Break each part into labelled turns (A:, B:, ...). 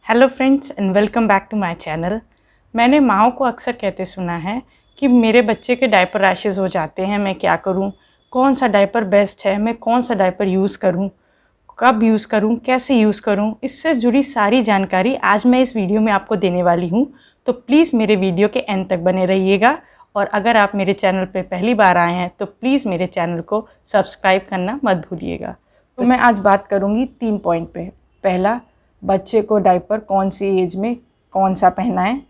A: Hello friends and welcome back to my channel. मैंने माँओं को अक्सर कहते सुना है कि मेरे बच्चे के डायपर रैशेज़ हो जाते हैं, मैं क्या करूं, कौन सा डायपर बेस्ट है, मैं कौन सा डायपर यूज़ करूं, कब यूज़ करूं, कैसे यूज़ करूं। इससे जुड़ी सारी जानकारी आज मैं इस वीडियो में आपको देने वाली हूं, तो प्लीज़ मेरे वीडियो के एंड तक बने रहिएगा। और अगर आप मेरे चैनल पर पहली बार आए हैं तो प्लीज़ मेरे चैनल को सब्सक्राइब करना मत भूलिएगा। तो मैं आज बात करूँगी 3 पॉइंट पे। पहला, बच्चे को डायपर कौन सी एज में कौन सा पहनाएं।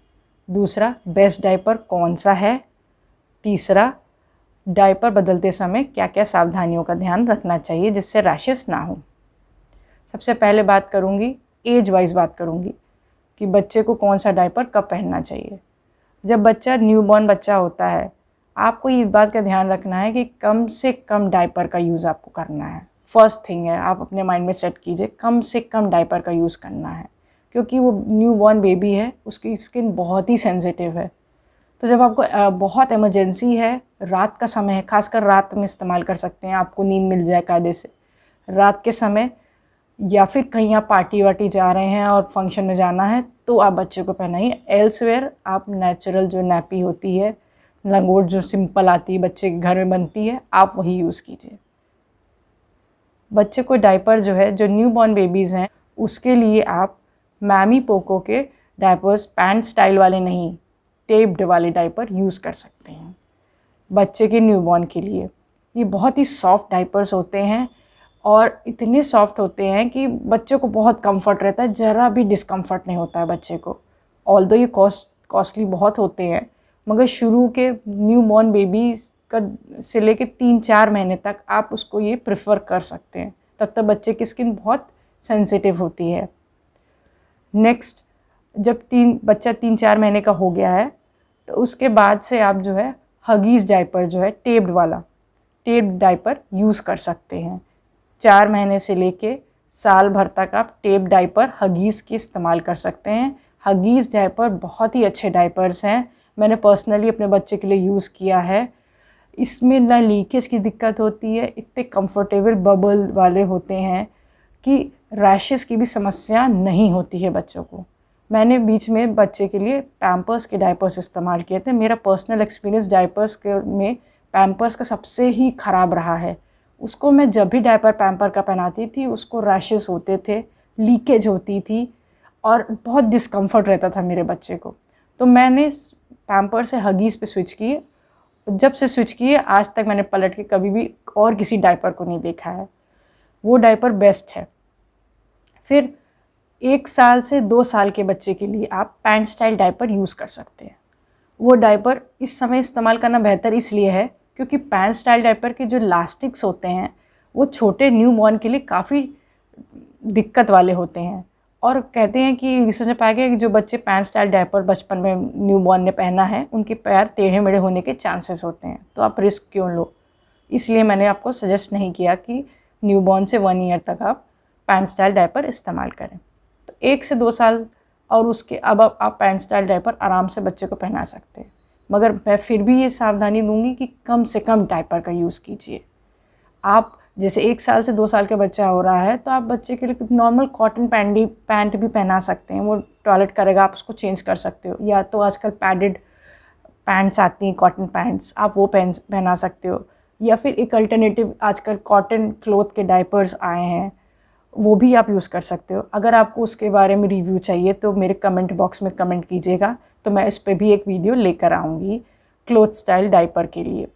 A: दूसरा, बेस्ट डायपर कौन सा है। तीसरा, डायपर बदलते समय क्या क्या सावधानियों का ध्यान रखना चाहिए जिससे रैशेस ना हो। सबसे पहले बात करूंगी, एज वाइज बात करूंगी कि बच्चे को कौन सा डायपर कब पहनना चाहिए। जब बच्चा न्यूबॉर्न बच्चा होता है, आपको इस बात का ध्यान रखना है कि कम से कम डायपर का यूज़ आपको करना है। फर्स्ट थिंग है, आप अपने माइंड में सेट कीजिए कम से कम डायपर का यूज़ करना है, क्योंकि वो न्यूबॉर्न बेबी है, उसकी स्किन बहुत ही सेंसिटिव है। तो जब आपको बहुत इमरजेंसी है, रात का समय है, खासकर रात में इस्तेमाल कर सकते हैं, आपको नींद मिल जाए कायदे से रात के समय, या फिर कहीं आप पार्टी वार्टी जा रहे हैं और फंक्शन में जाना है तो आप बच्चे को पहनाइए। एल्सवेयर आप नेचुरल जो नैपी होती है, लंगोट जो सिंपल आती है, बच्चे के घर में बनती है, आप वही यूज़ कीजिए। बच्चे को डायपर जो है, जो न्यूबॉर्न बेबीज़ हैं, उसके लिए आप मैमी पोको के डायपर्स, पैंट स्टाइल वाले नहीं, टेप्ड वाले डायपर यूज़ कर सकते हैं बच्चे के न्यूबॉर्न के लिए। ये बहुत ही सॉफ्ट डायपर्स होते हैं और इतने सॉफ्ट होते हैं कि बच्चे को बहुत कंफर्ट रहता है, ज़रा भी डिस्कम्फर्ट नहीं होता है बच्चे को। ऑल्दो ये कॉस्टली बहुत होते हैं, मगर शुरू के न्यूबॉर्न बेबी का से लेके 3-4 महीने तक आप उसको ये प्रेफर कर सकते हैं। तब तक बच्चे की स्किन बहुत सेंसिटिव होती है। नेक्स्ट, जब बच्चा 3-4 महीने का हो गया है तो उसके बाद से आप जो है हगीज़ डायपर जो है टेप्ड डायपर यूज़ कर सकते हैं। 4 महीने से लेके साल भर तक आप टेप डायपर हगीज़ के इस्तेमाल कर सकते हैं। हगीज़ डायपर बहुत ही अच्छे डायपर्स हैं, मैंने पर्सनली अपने बच्चे के लिए यूज़ किया है। इसमें ना लीकेज की दिक्कत होती है, इतने कंफर्टेबल बबल वाले होते हैं कि रैशेस की भी समस्या नहीं होती है बच्चों को। मैंने बीच में बच्चे के लिए पैम्पर्स के डायपर्स इस्तेमाल किए थे। मेरा पर्सनल एक्सपीरियंस डायपर्स के में पैम्पर्स का सबसे ही ख़राब रहा है। उसको मैं जब भी डायपर पैम्पर का पहनाती थी, उसको रैशेस होते थे, लीकेज होती थी और बहुत डिस्कम्फर्ट रहता था मेरे बच्चे को। तो मैंने पैम्पर से हगीज़ पे स्विच किए। जब से स्विच किए आज तक मैंने पलट के कभी भी और किसी डायपर को नहीं देखा है। वो डायपर बेस्ट है। फिर 1 साल से 2 साल के बच्चे के लिए आप पैंट स्टाइल डायपर यूज़ कर सकते हैं। वो डायपर इस समय इस्तेमाल करना बेहतर इसलिए है क्योंकि पैंट स्टाइल डायपर के जो लास्टिक्स होते हैं वो छोटे न्यूबॉर्न के लिए काफ़ी दिक्कत वाले होते हैं। और कहते हैं कि रिसर्च में पाया गया कि जो बच्चे पैंट स्टाइल डायपर बचपन में न्यूबॉर्न ने पहना है, उनके पैर टेढ़े मेढ़े होने के चांसेस होते हैं। तो आप रिस्क क्यों लो, इसलिए मैंने आपको सजेस्ट नहीं किया कि न्यूबॉर्न से 1 ईयर तक आप पैंट स्टाइल डायपर इस्तेमाल करें। तो 1 से 2 साल और उसके अब आप पैंट स्टाइल डायपर आराम से बच्चे को पहना सकते हैं, मगर मैं फिर भी ये सावधानी दूंगी कि कम से कम डायपर का यूज़ कीजिए। आप जैसे 1 साल से 2 साल का बच्चा हो रहा है तो आप बच्चे के लिए नॉर्मल कॉटन पैंट भी पहना सकते हैं। वो टॉयलेट करेगा, आप उसको चेंज कर सकते हो, या तो आजकल पैडेड पैंट्स आती हैं, कॉटन पैंट्स, आप वो पहना सकते हो। या फिर एक अल्टरनेटिव आजकल कॉटन क्लॉथ के डायपर्स आए हैं, वो भी आप यूज़ कर सकते हो। अगर आपको उसके बारे में रिव्यू चाहिए तो मेरे कमेंट बॉक्स में कमेंट कीजिएगा, तो मैं इस पर भी एक वीडियो लेकर आऊँगी। क्लॉथ स्टाइल डायपर के लिए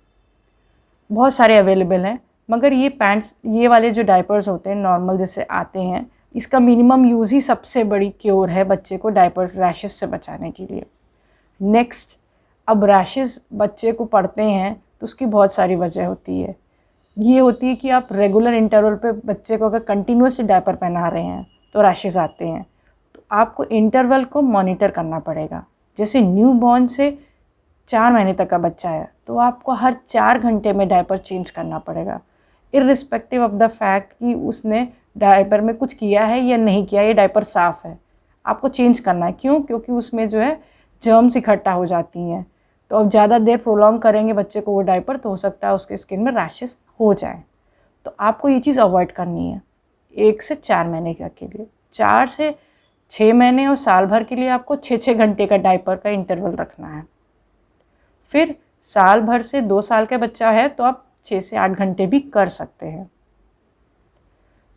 A: बहुत सारे अवेलेबल हैं, मगर ये वाले जो डायपर्स होते हैं नॉर्मल जैसे आते हैं, इसका मिनिमम यूज़ ही सबसे बड़ी क्योर है बच्चे को डायपर रैशेस से बचाने के लिए। नेक्स्ट, अब रैशेस बच्चे को पड़ते हैं तो उसकी बहुत सारी वजह होती है। ये होती है कि आप रेगुलर इंटरवल पे बच्चे को अगर कंटिन्यूसली डायपर पहना रहे हैं तो रैशेस आते हैं। तो आपको इंटरवल को मॉनिटर करना पड़ेगा। जैसे न्यूबॉर्न से 4 महीने तक का बच्चा है तो आपको हर 4 घंटे में डायपर चेंज करना पड़ेगा, इर्रिस्पेक्टिव ऑफ द फैक्ट कि उसने डायपर में कुछ किया है या नहीं किया, ये डायपर साफ़ है, आपको चेंज करना है। क्यों? क्योंकि उसमें जो है जर्म्स इकट्ठा हो जाती हैं। तो अब ज़्यादा देर प्रोलॉन्ग करेंगे बच्चे को वो डायपर, तो हो सकता है उसके स्किन में रैशेस हो जाए। तो आपको ये चीज़ अवॉइड करनी है 1 से 4 महीने के लिए। 4 से 6 महीने और साल भर के लिए आपको 6-6 घंटे का डायपर का इंटरवल रखना है। फिर साल भर से 2 साल का बच्चा है तो आप 6 से 8 घंटे भी कर सकते हैं।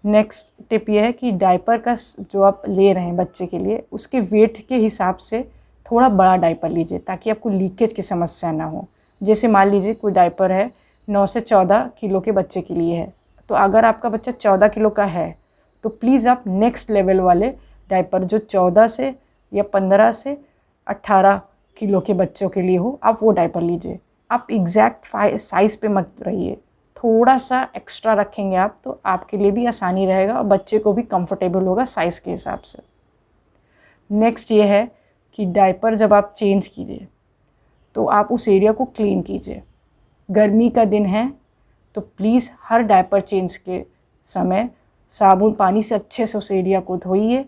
A: नेक्स्ट टिप ये है कि डायपर का जो आप ले रहे हैं बच्चे के लिए, उसके वेट के हिसाब से थोड़ा बड़ा डायपर लीजिए ताकि आपको लीकेज की समस्या ना हो। जैसे मान लीजिए कोई डायपर है 9 से 14 किलो के बच्चे के लिए है, तो अगर आपका बच्चा 14 किलो का है तो प्लीज़ आप नेक्स्ट लेवल वाले डायपर जो 14 से या 15 से 18 किलो के बच्चों के लिए हो, आप वो डायपर लीजिए। आप एग्जैक्ट साइज़ पे मत रहिए, थोड़ा सा एक्स्ट्रा रखेंगे आप तो आपके लिए भी आसानी रहेगा और बच्चे को भी कंफर्टेबल होगा साइज़ के हिसाब से। नेक्स्ट ये है कि डायपर जब आप चेंज कीजिए तो आप उस एरिया को क्लीन कीजिए। गर्मी का दिन है तो प्लीज़ हर डायपर चेंज के समय साबुन पानी से अच्छे से उस एरिया को धोइए,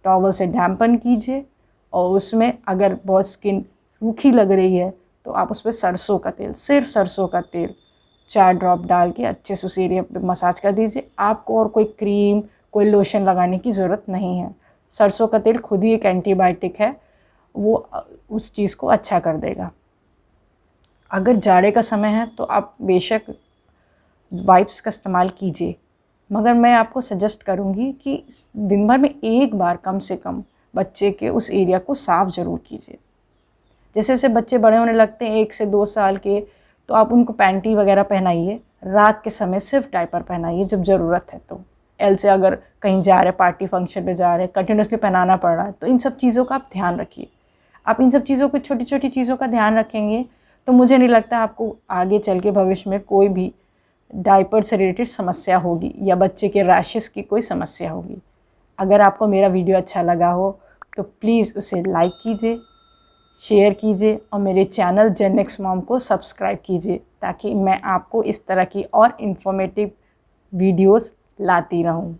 A: टॉवल से डैम्पन कीजिए और उसमें अगर बहुत स्किन रूखी लग रही है तो आप उस पर सरसों का तेल, सिर्फ सरसों का तेल 4 ड्रॉप डाल के अच्छे से उस एरिया पे मसाज कर दीजिए। आपको और कोई क्रीम, कोई लोशन लगाने की ज़रूरत नहीं है। सरसों का तेल खुद ही एक एंटीबायोटिक है, वो उस चीज़ को अच्छा कर देगा। अगर जाड़े का समय है तो आप बेशक वाइप्स का इस्तेमाल कीजिए, मगर मैं आपको सजेस्ट करूँगी कि दिन भर में एक बार कम से कम बच्चे के उस एरिया को साफ़ ज़रूर कीजिए। जैसे जैसे बच्चे बड़े होने लगते हैं 1 से 2 साल के, तो आप उनको पैंटी वगैरह पहनाइए। रात के समय सिर्फ डायपर पहनाइए जब ज़रूरत है तो। एल से अगर कहीं जा रहे, पार्टी फंक्शन में जा रहे, कंटिन्यूसली पहनाना पड़ रहा है, तो इन सब चीज़ों का आप ध्यान रखिए। आप इन सब चीज़ों को, छोटी छोटी चीज़ों का ध्यान रखेंगे तो मुझे नहीं लगता आपको आगे चल के भविष्य में कोई भी डायपर से रिलेटेड समस्या होगी या बच्चे के रैशेस की कोई समस्या होगी। अगर आपको मेरा वीडियो अच्छा लगा हो तो प्लीज़ उसे लाइक कीजिए, शेयर कीजिए और मेरे चैनल जेन नेक्स्ट मॉम को सब्सक्राइब कीजिए ताकि मैं आपको इस तरह की और इन्फॉर्मेटिव वीडियोस लाती रहूं।